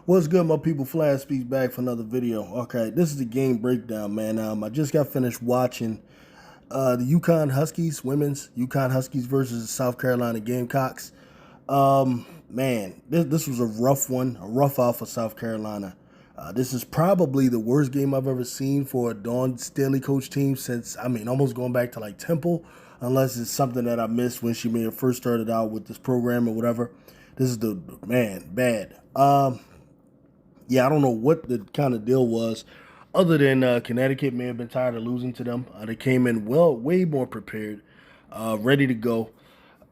What's good, my people? Flash Speaks back for another video. Okay, this is the game breakdown, man. I just got finished watching the Uconn Huskies, women's Uconn Huskies versus the South Carolina Gamecocks. Man, this was a rough one, a rough out for South Carolina. This is probably the worst game I've ever seen for a Dawn Staley coach team since, almost going back to like Temple, unless it's something that I missed when she may have first started out with this program or whatever. This is bad. Yeah, I don't know what the kind of deal was, other than Connecticut may have been tired of losing to them. They came in way more prepared, ready to go.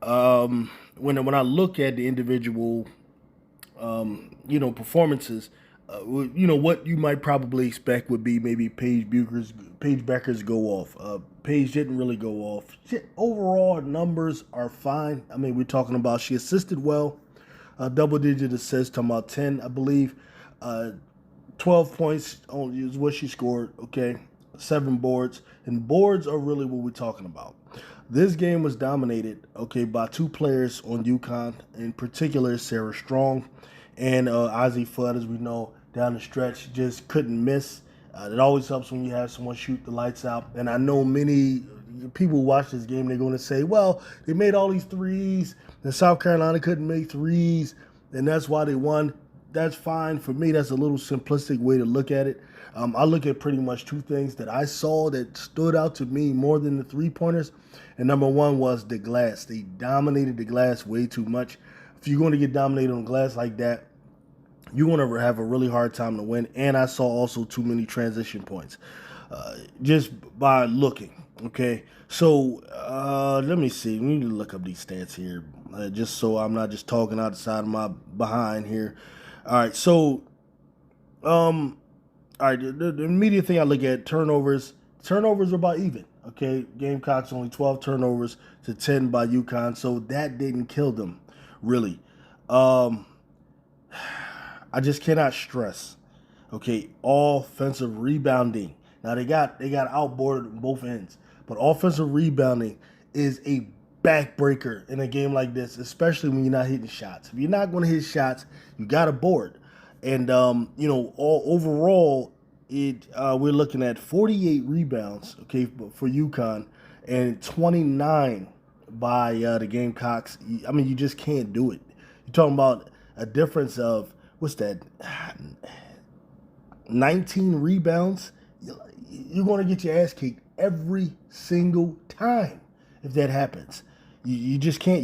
When I look at the individual, performances, what you might probably expect would be maybe Paige Beuckers go off. Paige didn't really go off. Overall, numbers are fine. We're talking about she assisted well, double-digit assists, talking about 10, I believe. 12 points is what she scored, okay? 7 boards. And boards are really what we're talking about. This game was dominated, okay, by 2 players on UConn, in particular Sarah Strong and Ozzie Flood, as we know, down the stretch, just couldn't miss. It always helps when you have someone shoot the lights out. And I know many people who watch this game, they're going to say, well, they made all these threes, and South Carolina couldn't make threes, and that's why they won. That's fine. For me, that's a little simplistic way to look at it. I look at pretty much 2 things that I saw that stood out to me more than the 3-pointers. And number one was the glass. They dominated the glass way too much. If you're going to get dominated on glass like that, you're going to have a really hard time to win. And I saw also too many transition points just by looking. Okay, so let me see. We need to look up these stats here just so I'm not just talking outside of my behind here. All right, so, all right, the immediate thing I look at, turnovers. Turnovers are about even, okay? Gamecocks only 12 turnovers to 10 by UConn, so that didn't kill them, really. I just cannot stress, okay, offensive rebounding. Now, they got outboarded on both ends, but offensive rebounding is a backbreaker in a game like this, especially when you're not hitting shots. If you're not going to hit shots, you got a board. And, overall, we're looking at 48 rebounds, okay, for UConn, and 29 by the Gamecocks. You just can't do it. You're talking about a difference of, what's that, 19 rebounds? You're going to get your ass kicked every single time if that happens. You just can't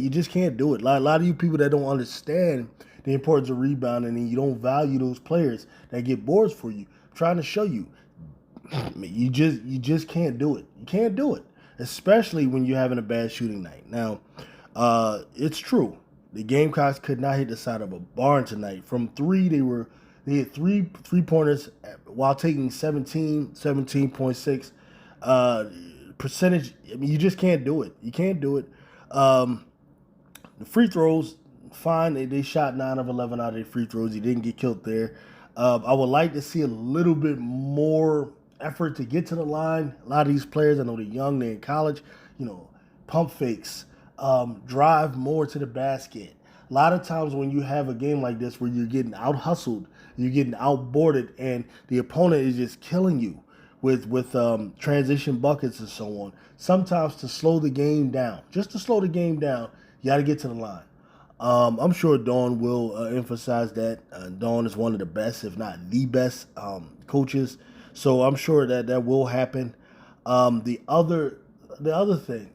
do it. A lot of you people that don't understand the importance of rebounding and you don't value those players that get boards for you, I'm trying to show you, you just can't do it. You can't do it, especially when you're having a bad shooting night. Now, it's true. The Gamecocks could not hit the side of a barn tonight. From 3, they hit 3-pointers while taking 17.6 percentage. You just can't do it. You can't do it. The free throws, fine. They shot 9 of 11 out of their free throws. He didn't get killed there. I would like to see a little bit more effort to get to the line. A lot of these players, I know they're young, they're in college, pump fakes, drive more to the basket. A lot of times when you have a game like this where you're getting out-hustled, you're getting out-boarded, and the opponent is just killing you with transition buckets and so on. Sometimes to slow the game down, you got to get to the line. I'm sure Dawn will emphasize that. Dawn is one of the best, if not the best, coaches. So I'm sure that will happen. The other thing,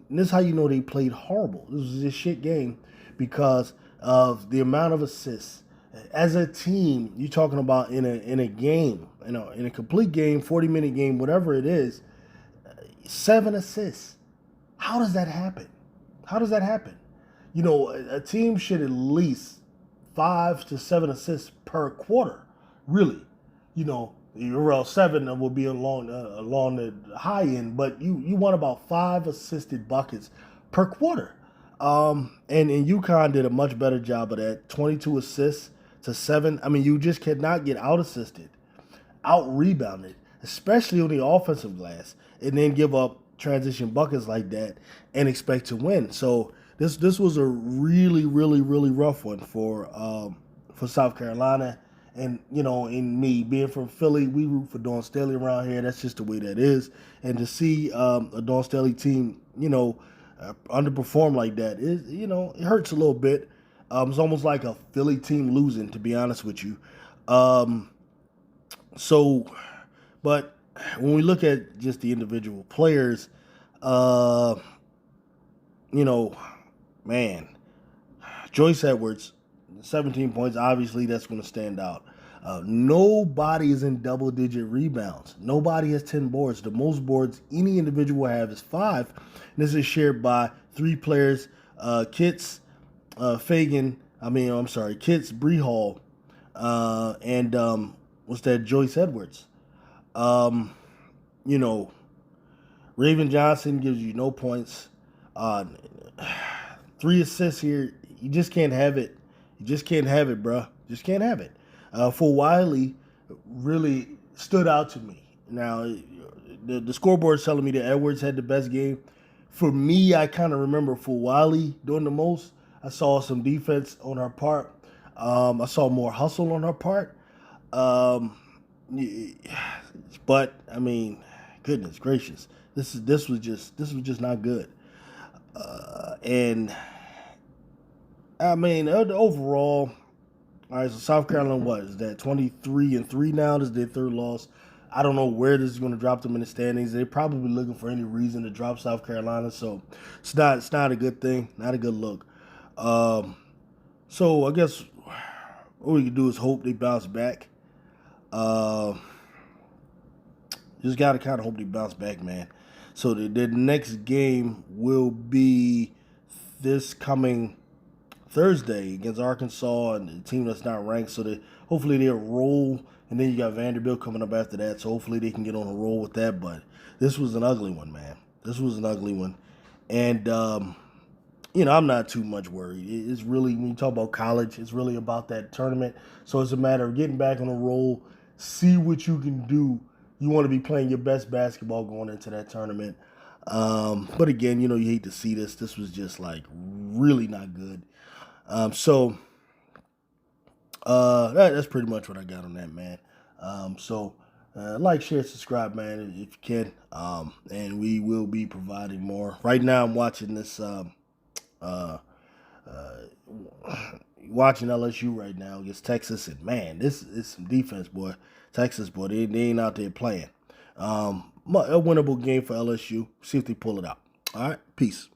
this is how you know they played horrible. This was a shit game because of the amount of assists. As a team, you're talking about in a game, in a complete game, 40-minute game, whatever it is, 7 assists. How does that happen? A team should at least 5 to 7 assists per quarter, really. Or else 7 will be along the high end, but you want about 5 assisted buckets per quarter. And UConn did a much better job of that. 22 assists to 7. You just cannot get out assisted, out rebounded, especially on the offensive glass, and then give up transition buckets like that and expect to win. So this was a really rough one for South Carolina. And, in me being from Philly, we root for Dawn Staley around here. That's just the way that is. And to see a Dawn Staley team, underperform like that it hurts a little bit. It's almost like a Philly team losing, to be honest with you. Um, so, but when we look at just the individual players, uh, you know, man, Joyce Edwards, 17 points. Obviously, that's going to stand out. Nobody is in double-digit rebounds. Nobody has 10 boards. The most boards any individual have is 5. And this is shared by 3 players: Kits, Fagan. Kits, Bree Hall, and what's that? Joyce Edwards. Um, you know, Raven Johnson gives you no points. Uh, 3 assists here. You just can't have it. You just can't have it, bruh. Just can't have it. For Wiley, really stood out to me. Now, the scoreboard is telling me that Edwards had the best game. For me, I kind of remember for Wiley doing the most. I saw some defense on her part. I saw more hustle on her part. Um, but I mean, goodness gracious, this was just not good. And I mean, overall, all right. So South Carolina, what is that? 23-3 now. This is their 3rd loss. I don't know where this is going to drop them in the standings. They're probably looking for any reason to drop South Carolina, so it's not a good thing, not a good look. So I guess what we can do is hope they bounce back. Just gotta kind of hope they bounce back, man. So the next game will be this coming Thursday against Arkansas, and the team that's not ranked. So hopefully they'll roll, and then you got Vanderbilt coming up after that. So hopefully they can get on a roll with that. But this was an ugly one, man. This was an ugly one, and I'm not too much worried. It's really, when you talk about college, it's really about that tournament. So it's a matter of getting back on a roll, see what you can do. You want to be playing your best basketball going into that tournament. But again, you hate to see this. This was just like really not good. That's pretty much what I got on that, man. Like, share, subscribe, man, if you can. And we will be providing more. Right now, I'm watching this. Watching LSU right now against Texas, and man, this is some defense, boy. Texas, boy, they ain't out there playing. A winnable game for LSU. See if they pull it out. All right, peace.